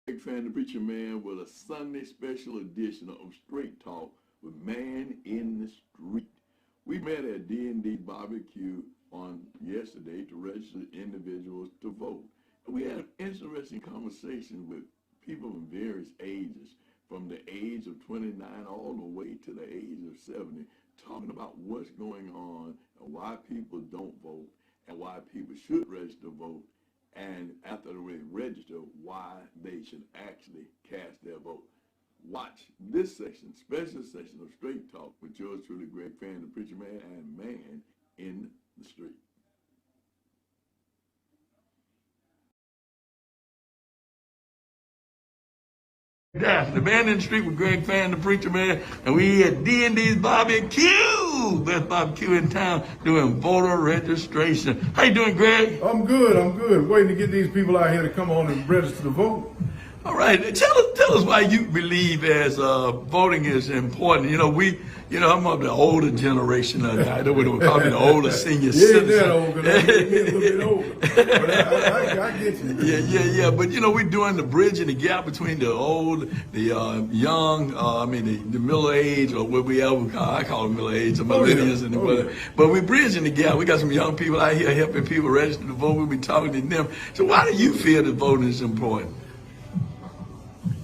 Fann, the preacher man, with a Sunday special edition of Straight Talk with Man in the Street. We met at D&D Barbecue on yesterday to register individuals to vote. And we had an interesting conversation with people of various ages, from the age of 29 all the way to the age of 70, talking about what's going on and why people don't vote and why people should register to vote. And after they register, why they should actually cast their vote. Watch this section, special section of Straight Talk with yours truly, Greg Fann, the preacher man, and Man in the Street. Yeah, the Man in the Street with Greg Fann, the preacher man, and we at D&D's Barbecue, best barbecue in town, doing voter registration. How you doing, Greg? I'm good. Waiting to get these people out here to come on and register to vote. All right, tell us why you believe as voting is important. I'm of the older generation. I know we don't call me the older senior citizen. Yeah, that old, because I'm getting a little bit older. But I get you. Yeah. But we're doing the bridging the gap between the old, the young, the middle age, or what we ever call. I call them middle age, the millennials, and whatever. But we're bridging the gap. We got some young people out here helping people register to vote. We'll be talking to them. So why do you feel that voting is important?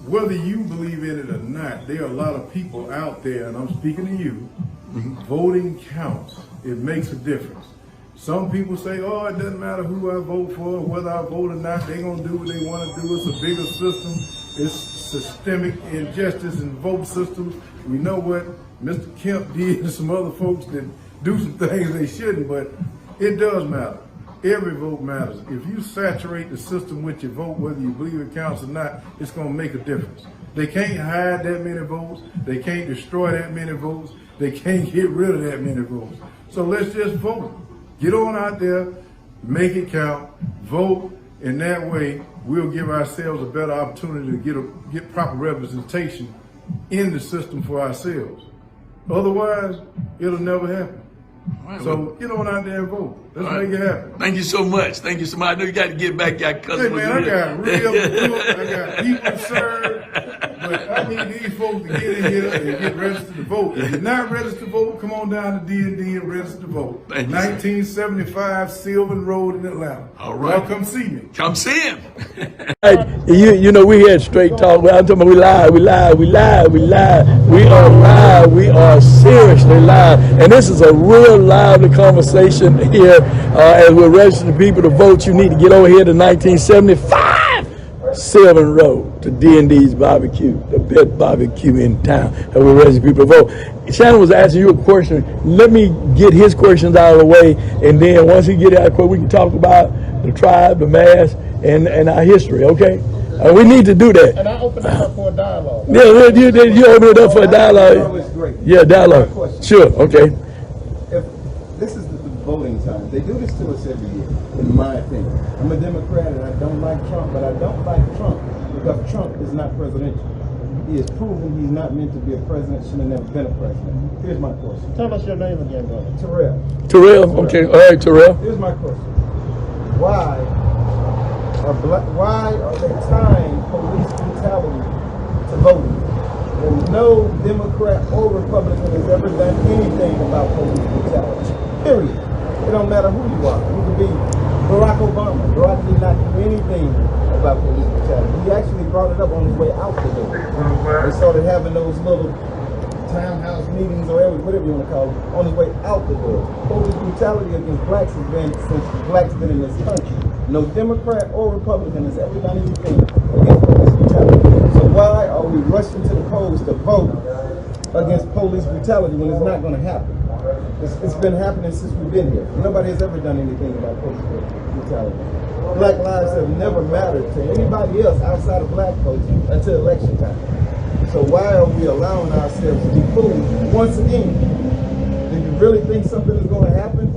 Whether you believe in it or not, there are a lot of people out there, and I'm speaking to you, voting counts. It makes a difference. Some people say, oh, it doesn't matter who I vote for, whether I vote or not, they're going to do what they want to do. It's a bigger system. It's systemic injustice in vote systems. We know what Mr. Kemp did and some other folks that do some things they shouldn't, but it does matter. Every vote matters. If you saturate the system with your vote, whether you believe it counts or not, it's going to make a difference. They can't hide that many votes. They can't destroy that many votes. They can't get rid of that many votes. So let's just vote. Get on out there, make it count, vote, and that way we'll give ourselves a better opportunity to get proper representation in the system for ourselves. Otherwise, it'll never happen. Right, so get on out there and vote. Let's make it happen. Thank you so much. I know you got to get back your customers. Hey man, I got I got people served, but I need these folks to get in here and get registered to vote. If you're not registered to vote, come on down to D&D and register to vote. 1975 Sylvan Road in Atlanta. All right. Y'all come see me. Come see him. We had Straight Talk. I'm talking about we live. We are live. We are seriously live. And this is a real lively conversation here. As we're registering people to vote, you need to get over here to 1975 Sylvan Road to D&D's Barbecue, the best barbecue in town. And we're registering people to vote. Shannon was asking you a question. Let me get his questions out of the way, and then once he get out of the way, we can talk about the tribe, the mass, and our history, okay? We need to do that. And I open it up for a dialogue. Yeah, you open it up for a dialogue. That's great. Yeah, dialogue. Sure, okay. If this is the voting time, they do this to us every year, in my opinion. I'm a Democrat and I don't like Trump, but I don't like Trump because Trump is not presidential. He has proven he's not meant to be a president, should have never been a president. Here's my question. Tell us your name again, brother. Terrell, okay. All right, Terrell. Here's my question. Why are they tying police brutality to voting? And no Democrat or Republican has ever done anything about police brutality. Period. It don't matter who you are. You could be Barack Obama. Barack did not do anything about police brutality. He actually brought it up on his way out the door. They started having those little townhouse meetings or whatever you want to call it, on his way out the door. Police brutality against blacks has been since blacks been in this country. No Democrat or Republican has ever done anything against police brutality. So why are we rushing to the polls to vote against police brutality when it's not going to happen? It's been happening since we've been here. Nobody has ever done anything about police brutality. Black lives have never mattered to anybody else outside of black folks until election time. So why are we allowing ourselves to be fooled once again? Do you really think something is going to happen,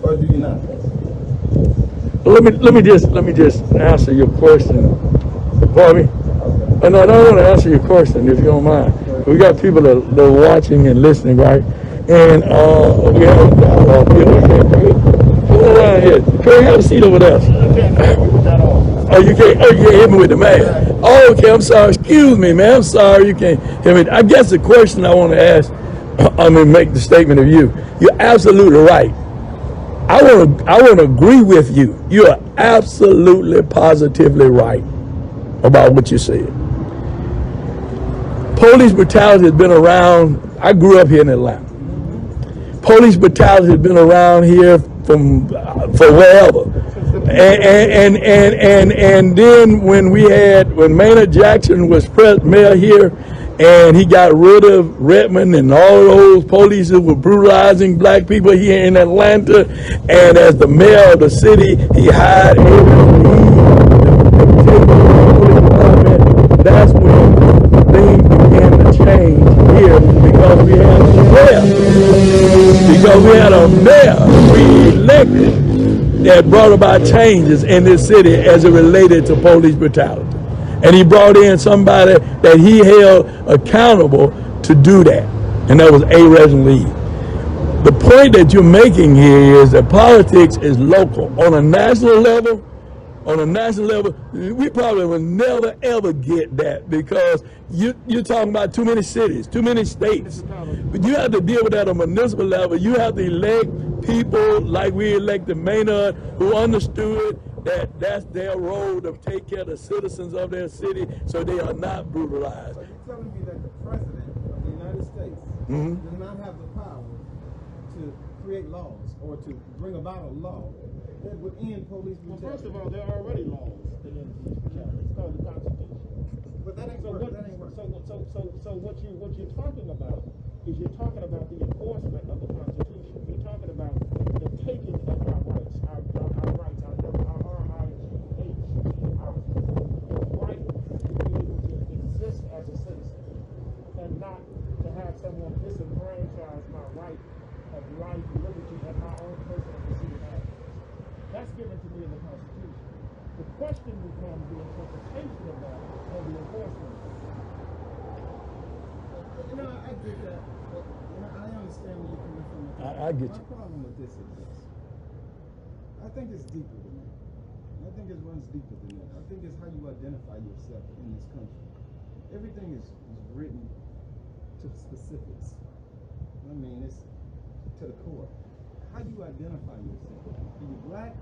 or do you not? Let me just answer your question. Pardon me? Okay. No, I don't want to answer your question if you don't mind. We got people that are watching and listening, right? And we have a dialogue here. Come around here. Curry, have a seat over there. You can't hit me with that all. Oh, you can't hit me with the man. Oh, Oh, okay, I'm sorry. Excuse me, man. I'm sorry you can't hear me. I guess the question I want to ask, make the statement of you. You're absolutely right. I want to agree with you. You are absolutely, positively right about what you said. Police brutality has been around. I grew up here in Atlanta. Police brutality has been around here from for wherever. And then when Maynard Jackson was mayor here, and he got rid of Redmond and all those police who were brutalizing black people here in Atlanta, and as the mayor of the city, he hired that's when things began to change here because we had a mayor. Because we had a mayor we elected that brought about changes in this city as it related to police brutality. And he brought in somebody that he held accountable to do that. And that was A. Reginald Lee. The point that you're making here is that politics is local. On a national level, we probably will never ever get that because you're talking about too many cities, too many states. But you have to deal with that on a municipal level. You have to elect people like we elected Maynard who understood that that's their role to take care of the citizens of their city so they are not brutalized. So you're telling me that the President of the United States does not have the power to create laws or to bring about a law that would end police brutality? Well, first of all, there are already laws that end police brutality. It's called the Constitution. But that ain't work. That ain't work. So what you're talking about is you're talking about the enforcement of the Constitution. You're talking about the taking of our rights, our rights, our right to be able to exist as a citizen and not to have someone disenfranchise my right of life, liberty, and my own personal pursuit of happiness. That's given to me in the Constitution. The question becomes the interpretation of that and the enforcement of it. You know, I get that. But, I understand where you're coming from. I get you. My problem with this is this. I think it's deeper than that. I think it runs deeper than that. I think it's how you identify yourself in this country. Everything is written to specifics. I mean, it's to the core. How do you identify yourself? Are you black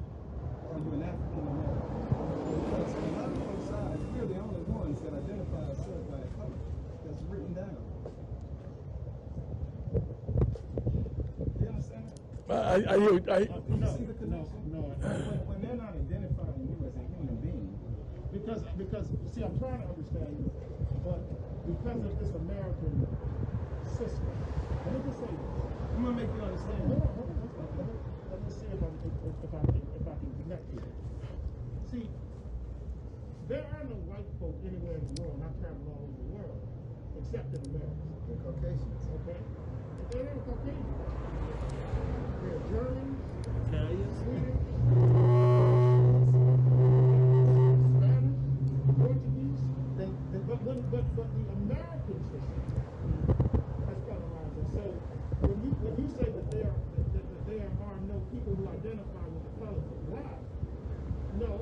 or are you an African American? Because a lot of both sides, we're the only ones that identify ourselves by a color that's written down. You understand? No. When they're not identifying you as a human being, Because see, I'm trying to understand you, but because of this American system, let me just say this. I'm gonna make you understand. Let me see if I can connect here. See, there are no white folk anywhere in the world, and I travel all over the world, except in America. The Caucasians. Okay? There are Caucasians. There are Germans, Italians, Swedish, Spanish, Portuguese. But the American system has colonized us. So when you say that there are no people who identify with the color of black, no,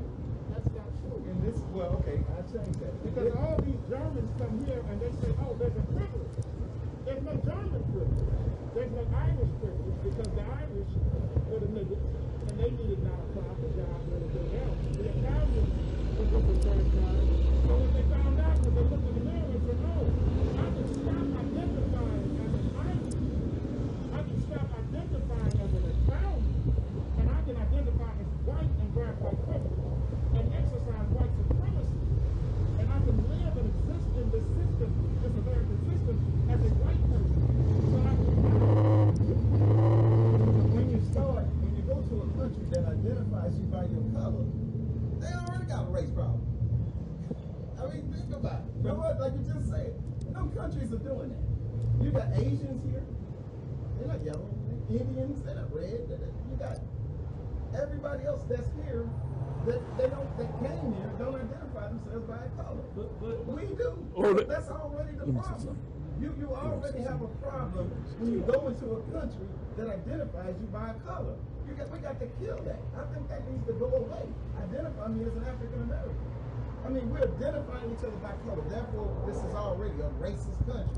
that's not true. And this, well, okay, I'll change that. Because all these Germans come here and they say, oh, there's a privilege. There's no German privilege. There's no Irish privilege because the Irish were the niggas and they needed not apply for jobs or anything else. The Italians were disenfranchised. So what they found out was they looked in the mirror and said, oh, I can stop identifying as an Irish. I can stop identifying as an Italian. And I can identify as white and grab white privilege and exercise white supremacy. And I can live and exist in this system, this American system, as a white person. So I can when you go to a country that identifies you by your color, they already got a race problem. I mean, think about it. You know what? Like you just said, no countries are doing that. You got Asians here. They're not yellow. Indians, they're not red. You got everybody else that's here that came here don't identify themselves by a color. But we do. That's already the problem. You already have a problem when you go into a country that identifies you by a color. We got to kill that. I think that needs to go away. Identify me as an African American. I mean, we're identifying each other by color. Therefore, this is already a racist country.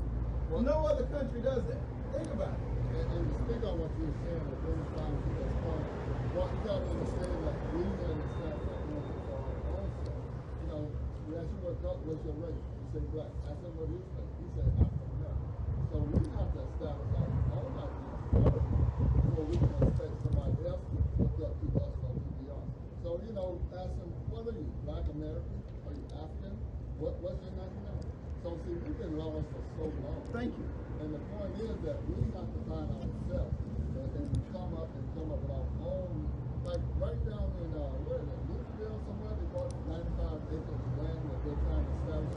Well, no other country does that. Think about it. And to speak on what you're saying, at this time, to this point, what you got to understand that we understand that for our own self. You know, we ask you what's your race? You say black. I said, what is that? He said African American. So we have to establish our own ideas first before we can expect somebody else to look up to us or who we are. So, you know, ask them, what are you, black American? Are you African? What's your nationality? So see, we've been lost for so long. Thank you. And the point is that we have to find ourselves and come up with our own, like right down in, where is it, Louisville somewhere, they bought 95 acres of land that they're trying to establish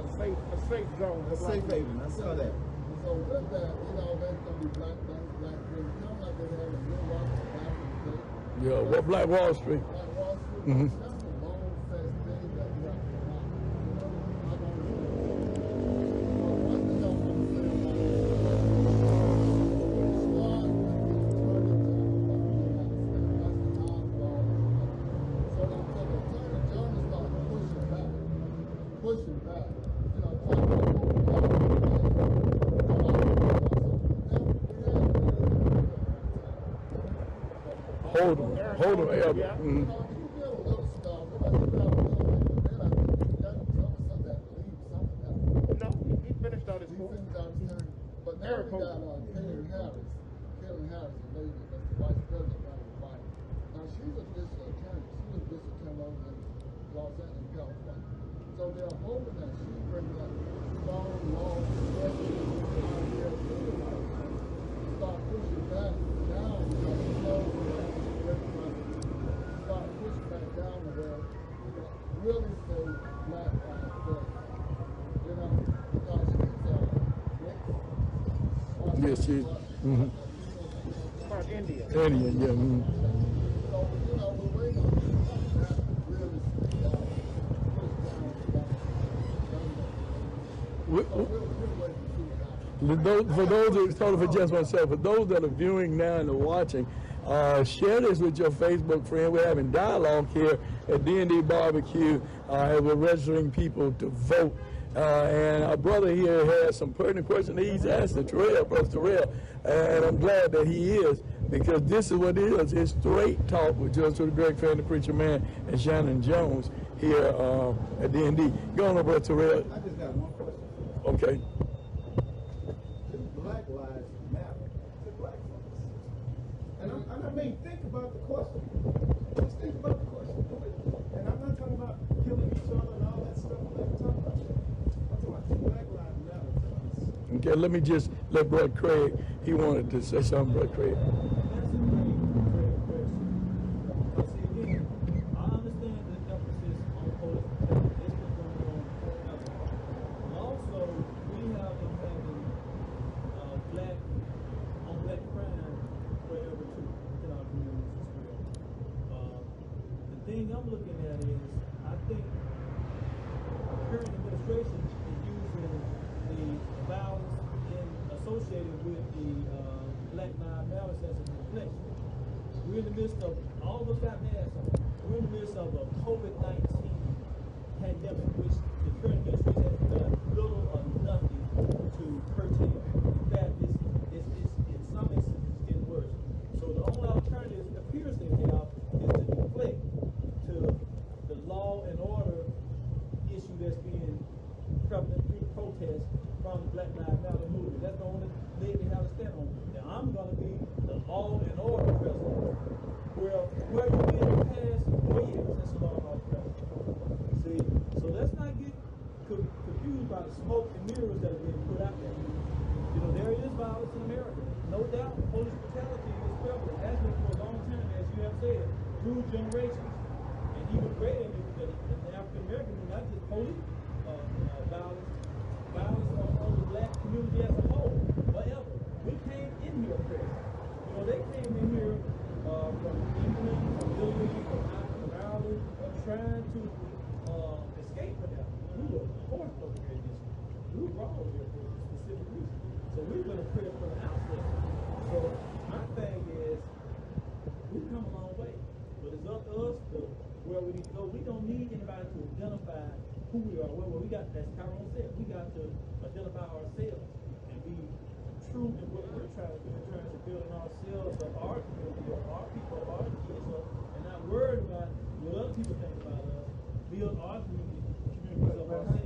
A safe zone. A safe haven. I saw that. So with that, you know, there's going to be black banks, black things, kind of like they have in New York, back in the day. Yeah, well, Black Wall Street. Black Wall Street, Mhm. that's a long, fast thing that we have to come out. You know, I don't know. One thing I want to say about it, pushing back, you know, Hold on, Elder. Yeah. Mhm. No, he finished all his point. But now we got Karen Harris, a lady that's the vice president of the Biden. Now she's a district attorney. She was district attorney in Los Angeles, California. So they're hoping that she brings up strong laws, ideas, start pushing back down, start pushing back down where really say black lives, you know, because she's Yes, she. Mhm. Part India. Indian, yeah. Mhm. So, you know, we're waiting on that to really speak out, push down, We- so we're waiting to see what happens. For those that, sorry for just myself, for those that are viewing now and are watching, share this with your Facebook friend. We're having dialogue here at D&D Barbecue as we're registering people to vote. And our brother here has some pertinent questions he's asking, Brother Terrell, and I'm glad that he is, because this is what it is. It's straight talk with Judge Greg Fann, the Preacher Man, and Shannon Jones here at D&D. Go on, Brother Terrell. I just got one question. Okay. Black lives matter to black folks. And I mean, think about the question. Just think about the question. And I'm not talking about killing each other and all that stuff. I'm not talking about that. I'm talking about black lives matter to us. Okay, let me just let Brother Craig, he wanted to say something, Brother Craig. That's a great question. But see, again, I understand the emphasis on police protection. It's been going on forever. But also, we have been having black on black crime wherever too in our communities as well. The thing I'm looking at is, I think the current administration is using the violence associated with the Black Lives Matter as a reflection. We're in the midst of, all of us got masks on, we're in the midst of a COVID-19 pandemic, which the current administration has done little or nothing to curtail. In fact, it's in some instances it's getting worse. So the only alternative it appears they have is to deflect to the law and order issue that's being prevalent through the protests from the Black Lives Matter movement. That's the only leg they have to stand on. Now I'm going to be the law and order president. Where you been in the past 4 years since the law and order president? See, so let's not get confused by the smoke and mirrors that are being put out there. You know, there is violence in America. No doubt, police brutality is prevalent, has been for a long time, as you have said, through generations. And even greater than the African American, not just police violence on the black community as a whole. However, we came in here first. You know, they came in here from England, from Italy, from Ireland, trying to escape from that. We were forced over here this year. We were brought over here for a specific reason. So we've been a critic from the outset. So my thing is, we've come a long way. But it's up to us to where we need to go. We don't need anybody to identify who who we are. Well, we got, as Tyrone said, we got to identify ourselves and be true in what we're trying to do in terms of building ourselves up, our community up, our people, our kids up, and not worried about what other people think about us. Build our communities up ourselves.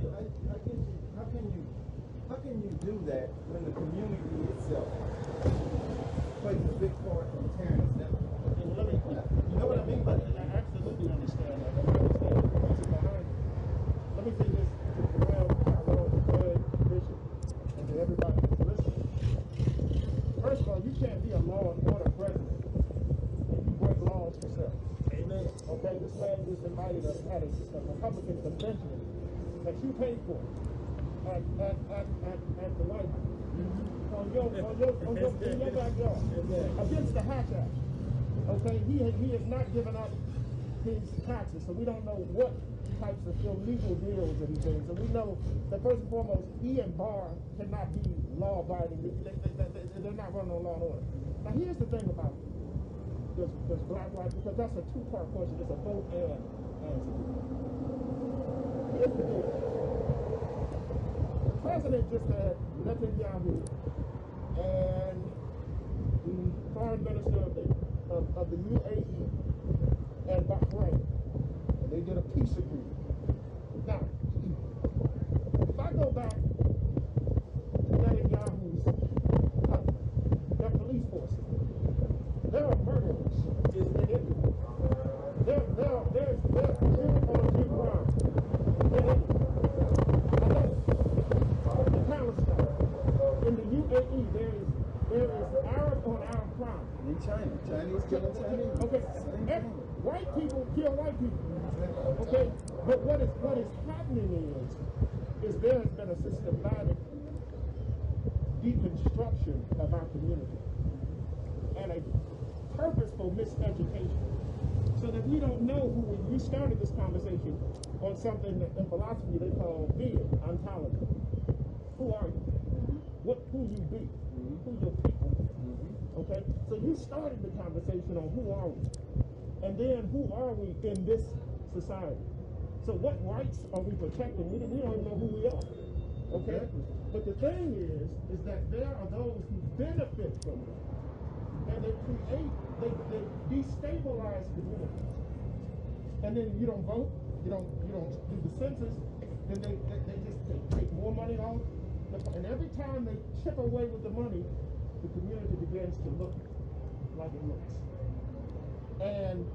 How can you do that when the community itself plays a big part in tearing us down? You know what I mean by that? I absolutely understand that. I understand the reason behind it. Let me say this to Joel, Tyrone, Fred, Bishop, and to everybody who's listening. First of all, you can't be a law and order president and you break laws yourself. Amen. Okay, this man just invited us at a Republican convention that you paid for at the White House. In your backyard. Against the Hatch Act. Okay, he has not given up his taxes, so we don't know what types of illegal deals that he's doing. So we know that first and foremost, he and Barr cannot be law-abiding. They're not running on law and order. Now here's the thing about this black life, because that's a two-part question. It's a both and answer. Here's the deal. The president just had Netanyahu and the foreign minister of the UAE and Bahrain. And they did a peace agreement. Now, if I go back to Netanyahu's country, their police forces, there are murderers in India. There's Jew crime in India. In Palestine, in the UAE, there is Arab on Arab crime. In China, Chinese killing Chinese. Okay, white people kill white people. Okay, but what is happening is there has been a systematic deconstruction of our community and a purposeful miseducation, so that we don't know who we started this conversation on something that in philosophy they call being, ontology. Who are you? Who you be? Who your people? Okay, so you started the conversation on who are we, and then who are we in this society. So what rights are we protecting? We don't even know who we are. Okay, but the thing is that there are those who benefit from it, and they destabilize communities. And then you don't vote, you don't do the census, then they just take more money off, and every time they chip away with the money, the community begins to look like it looks. And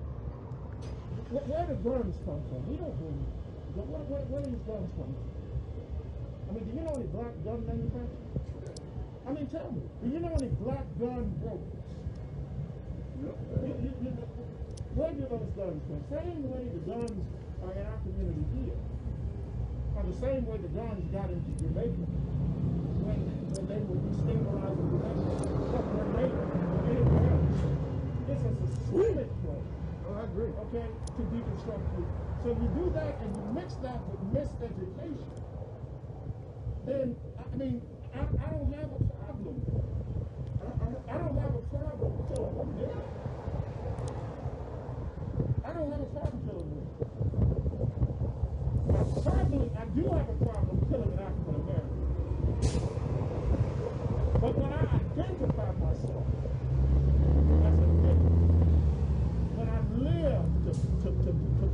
where do guns come from? We don't believe. Where do these guns come from? I mean, do you know any black gun manufacturers? I mean, tell me, do you know any black gun brokers? Where do those guns come? Same way the guns are in our community here, or the same way the guns got into Jamaica when they were destabilizing Jamaica. But when they were anywhere else, it's a systemic play. Oh, I agree. Okay, to deconstruct people. So you do that and you mix that with miseducation, then I mean I don't have a problem. I don't have a problem killing them. I don't have a problem killing them. I do have a problem killing an African American. But when I identify myself as a nigger, when I live to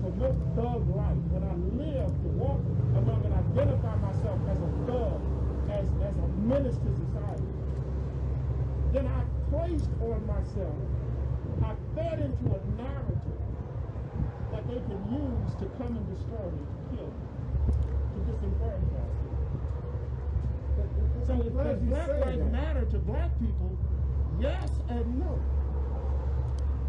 promote thug life, when I live to walk among and identify myself as a thug, as a menace to society, then I placed on myself, I fed into a narrative that they can use to come and destroy me, to kill me, to disenfranchise me. So if Black Lives Matter to black people, yes and no.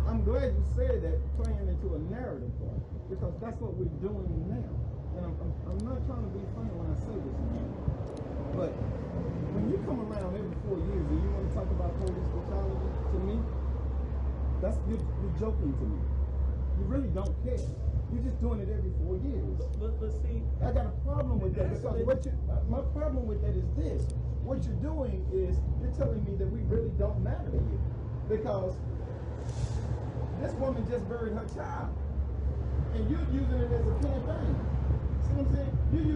I'm glad you said that, playing into a narrative part, because that's what we're doing now. And I'm not trying to be funny when I say this now, but when you come around every 4 years and you want to talk about police brutality, to me, you're joking to me. You really don't care. You're just doing it every 4 years. But see, I got a problem with that, because my problem with that is this. What you're doing is you're telling me that we really don't matter to you, because this woman just buried her child, and you're using it as a campaign. See what I'm saying? You're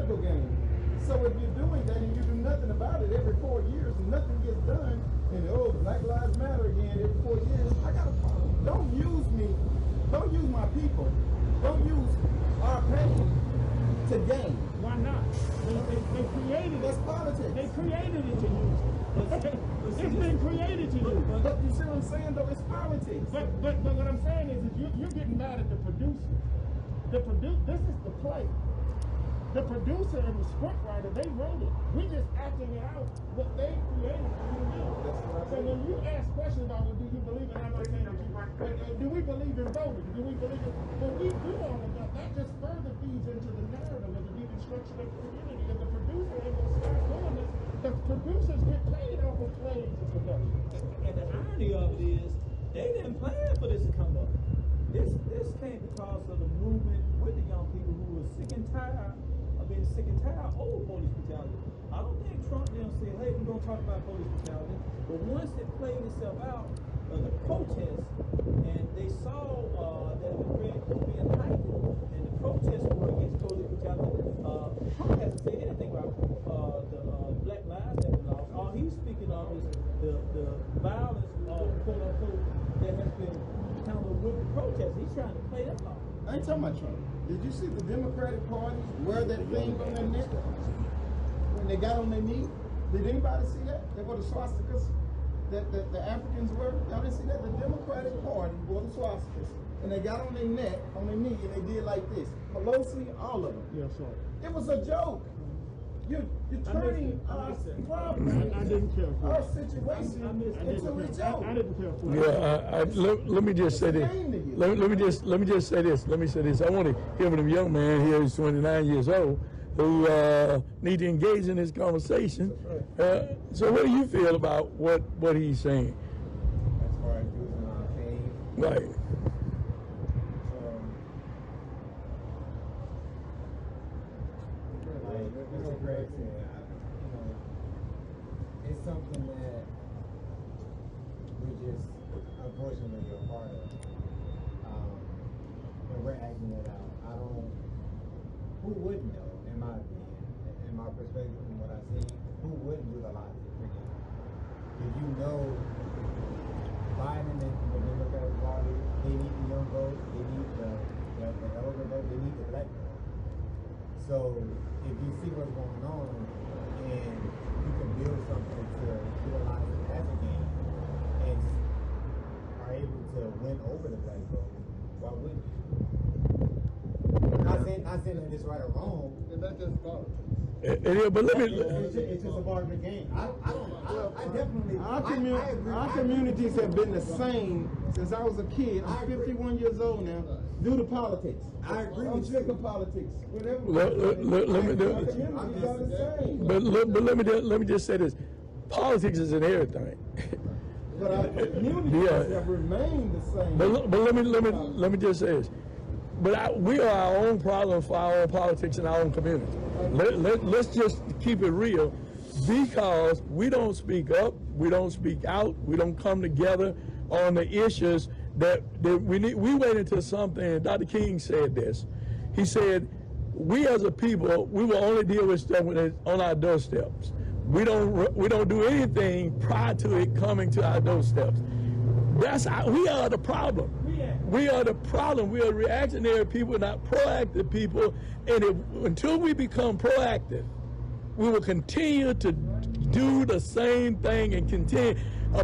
political game. So if you're doing that and you do nothing about it every 4 years and nothing gets done, and oh, Black Lives Matter again every 4 years, I got a problem. Don't use me. Don't use my people. Don't use our pain to gain. Why not? They created it. That's politics. They created it to use it. It's been created to use it. But you see what I'm saying though? It's politics. But what I'm saying is you're getting mad at the producer. This is the play. The producer and the scriptwriter, they wrote it. We just acting it out what they created for you to do. So when you ask questions about, well, do you believe in, I'm not saying that you, but do we believe in voting? Do we believe in, when we do all of that, that just further feeds into the narrative of the deconstruction of the community. And the producer ain't gonna stop doing this. The producers get paid off of plays and production. And the irony of it is, they didn't plan for this to come up. This came because of the movement with the young people who were sick and tired of being sick and tired of police brutality. I don't think Trump then said, hey, we're going to talk about police brutality. But once it played itself out, the protests, and they saw that it was being heightened, and the protests were against police brutality. Trump hasn't said anything about the Black Lives that were lost. All he's speaking of is the violence, quote unquote, that has been countered with the protests. He's trying to play that off. I ain't talking about Trump. Did you see the Democratic Party wear that thing on their neck when they got on their knee? Did anybody see that? They wore the swastikas that the Africans wear. Y'all didn't see that? The Democratic Party wore the swastikas and they got on their neck, on their knee, and they did like this. Pelosi, all of them. Yes, sir. It was a joke. You're turning our problem, I didn't care for our it. situation into a joke. I didn't care for it. Yeah, let me just say this. Let me just say this. Let me say this. I want to hear from a young man here who's 29 years old who need to engage in this conversation. So what do you feel about what he's saying? As far as using our pain, Right. like Mr. Craig said, it's something that we just unfortunately are part of, and we're acting it out. Who wouldn't know, in my opinion, in my perspective from what I see, who wouldn't utilize it for you? If you know Biden and the Democratic Party, they need the young vote, they need the elder vote, they need the black vote. So if you see what's going on and you can build something to utilize it as a game and are able to win over the black vote, why wouldn't you? Not saying that it's right or wrong. And that's just politics. But let me. It's just a part of the game. I definitely. Our communities have been the same since I was a kid. I'm 51 years old now. Due to politics. I agree I'm with sick you. of politics. Whatever. Let me just say this. Politics is in everything. But our communities have remained the same. But let me just say this. But we are our own problem for our own politics in our own community. Let's just keep it real, because we don't speak up, we don't speak out, we don't come together on the issues that we need. We wait until something, and Dr. King said this. He said, we as a people, we will only deal with stuff when it's on our doorsteps. We don't do anything prior to it coming to our doorsteps. We are the problem. We are the problem. We are reactionary people, not proactive people. And until we become proactive, we will continue to do the same thing and continue. A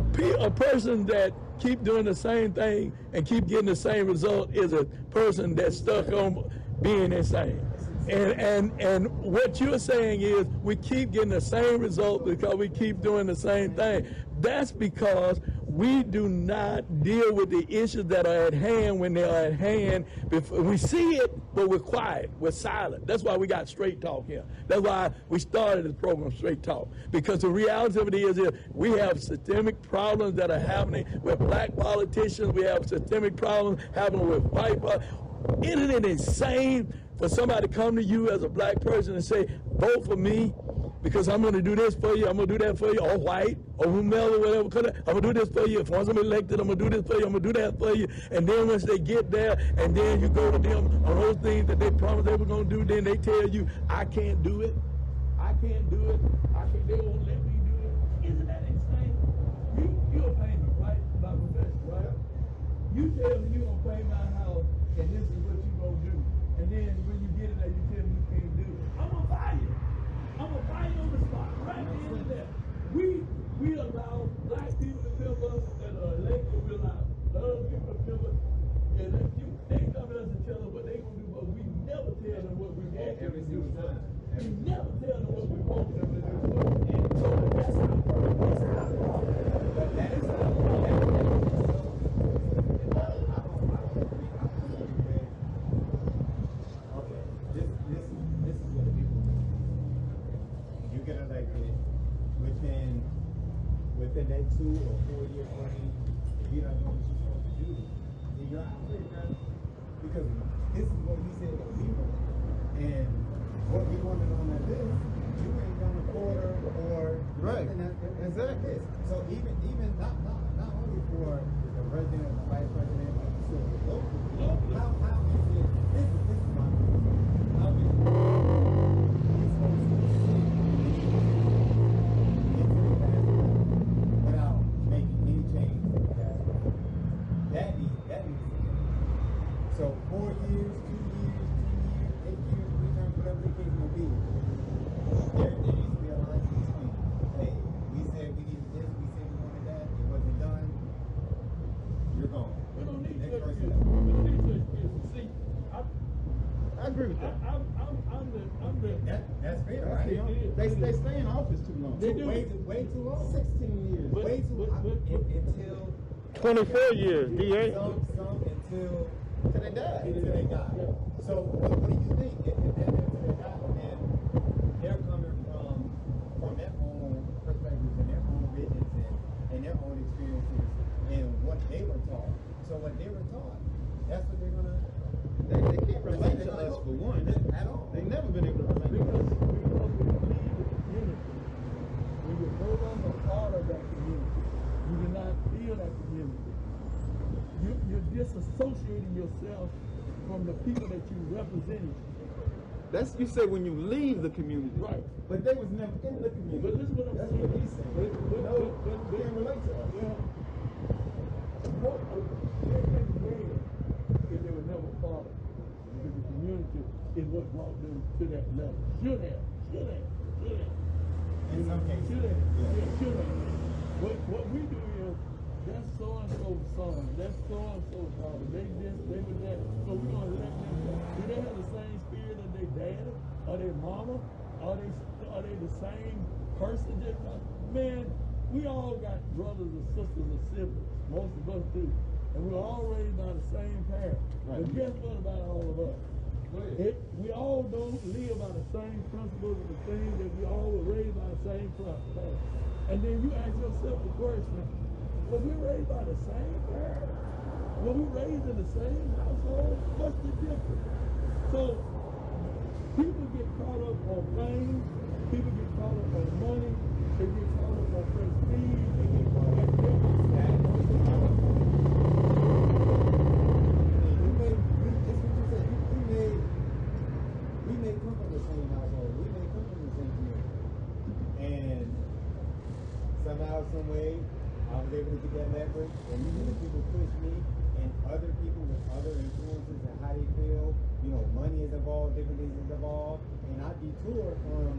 person that keep doing the same thing and keep getting the same result is a person that's stuck on being insane. And what you're saying is we keep getting the same result because we keep doing the same thing. That's because we do not deal with the issues that are at hand when they are at hand. We see it, but we're quiet, we're silent. That's why we got Straight Talk here. That's why we started this program, Straight Talk. Because the reality of it is we have systemic problems that are happening with black politicians. We have systemic problems happening with white politicians. Isn't it insane for somebody to come to you as a black person and say, vote for me, because I'm going to do this for you, I'm going to do that for you, or white, or whomever, whatever color. I'm going to do this for you. If once I'm elected, I'm going to do this for you, I'm going to do that for you. And then once they get there, and then you go to them on those things that they promised they were going to do, then they tell you, I can't do it. I can't do it. They won't let me do it. Isn't that insane? You're a payment, right? By profession, right? You tell me you're going to pay my house, and this is what you're going to do. And then when you get it there, you tell me you can't do it. I'm going to fire you. I'm going to fire you on the spot, right then and there. We allow black people to pimp us that are elected. We allow other people to pimp us. And they come to us and tell us what they're going to do, but we never tell them what we want them to do. We never tell them what we want them to do. So that's our problem. That's our problem. But that is our problem. Okay, this is what people do. You get elected within that 2 or 4 year frame. If you don't know what you're supposed to do, then you're out there, man. Because this is what we said that we want. And what we wanted on that list, you ain't done a quarter or Right. Exactly. So even not only for the president, the vice president, but also the local. How is it? This is my question. How is it? You're supposed to sit into the past without making any change to the past. That needs to change. So 4 years, 2 years, 10 years, 8 years, 3 terms, whatever the case may be. There needs to be a line between. Hey, we said we needed this, we said we wanted that, it wasn't done. You're gone. We don't need Next to person. We don't need to see. I agree with that. I'm the That's fair, That's right? they stay in office too long. They do. Way too long. 16 years. Way too long. Until 24 years, DA. some until Till they die. So what do you think? If they're there till they die, then they're coming from their own perspectives and their own visions and their own experiences and what they were taught. So what they were taught, that's what they're gonna. They can't relate to us for one. At all. They've never been able to relate to because us. we leave the community. When you're no longer part of that community, you do not feel that community. You're disassociating yourself from the people that you represented. That's you say when you leave the community. Right. But they was never in the community. But listen what I'm That's saying. what he's saying. They can't relate to us. They can win if they were never part of it. Because the community is what brought them to that level. Should have. In some cases. Should have. What we do is, that's so-and-so son, that's so-and-so father, they this, they with that, so we're going to let them go. Do they have the same spirit as their dad or their mama? Are they the same person? Man, we all got brothers and sisters and siblings. Most of us do. And we're all raised by the same parents. Right. But guess what about all of us? We all don't live by the same principles and the things that we all were raised by the same parents. And then you ask yourself the question, were we raised by the same parents? Were we raised in the same household? What's the difference? So people get caught up on fame, people get caught up on money, they get caught up on prestige, they get caught up on We may come from the same household, we may come from the same community. And somehow, some way, I was able to get that leverage, and the people push me, and other people with other influences and how they feel, money is involved, different things is involved, and I detour from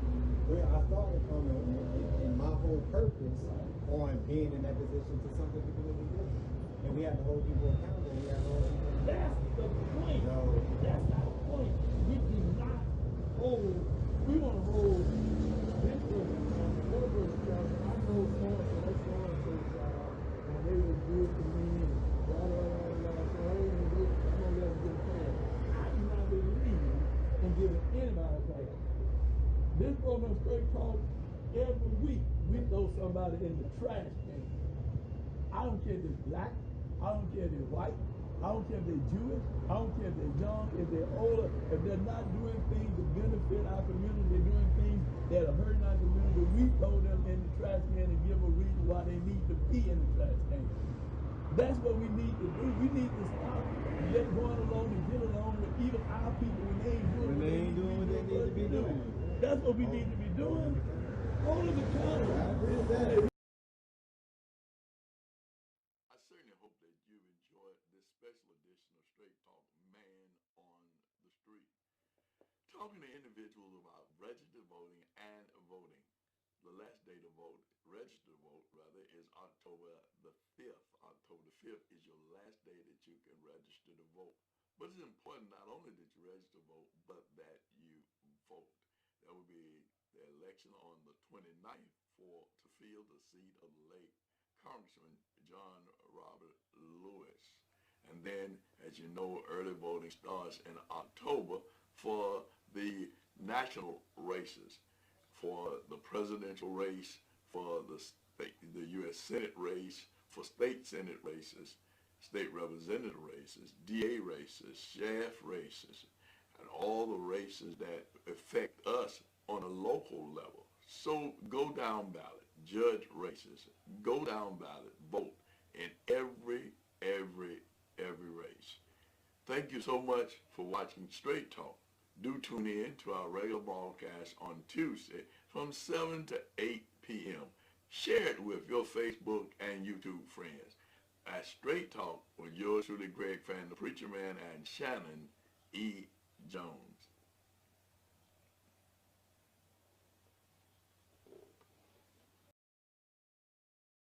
where I started from and my whole purpose on being in that position to something completely different. And we have to hold people accountable, we have to hold people accountable. That's the point. That's our point. We do not hold, we want to hold this person, that person, I know so-and-so, that's so-and-so child, and they were good to me, and blah, blah, blah, blah, so I ain't good, I'm going to let them get paid. I do not believe in giving anybody a pass. This program Straight Talk, every week, we throw somebody in the trash can. I don't care if they're black, I don't care if they're white, I don't care if they're Jewish, I don't care if they're young, if they're older, if they're not doing things to benefit our community, they're doing things that are hurting our community. the trash can and give a reason why they need to be in the trash can. That's what we need to do. We need to stop just going along and get along with even our people when they ain't doing what they need to be doing. That's what we need to be doing. Hold them accountable. I agree with that. I certainly hope that you've enjoyed this special edition of Straight Talk Man on the Street. Talking to individuals about registered voting and voting. The last day to vote, register to vote rather, is October the 5th. October the 5th is your last day that you can register to vote. But it's important not only that you register to vote, but that you vote. There will be the election on the 29th to fill the seat of the late Congressman John Robert Lewis. And then, as you know, early voting starts in October for the national races, for the presidential race, for the U.S. Senate race, for state Senate races, state representative races, DA races, sheriff races, and all the races that affect us on a local level. So go down ballot, judge races, go down ballot, vote in every race. Thank you so much for watching Straight Talk. Do tune in to our regular broadcast on Tuesday from 7 to 8 p.m. Share it with your Facebook and YouTube friends. At Straight Talk with yours truly, Greg Fann, the Preacher Man, and Shannon E. Jones.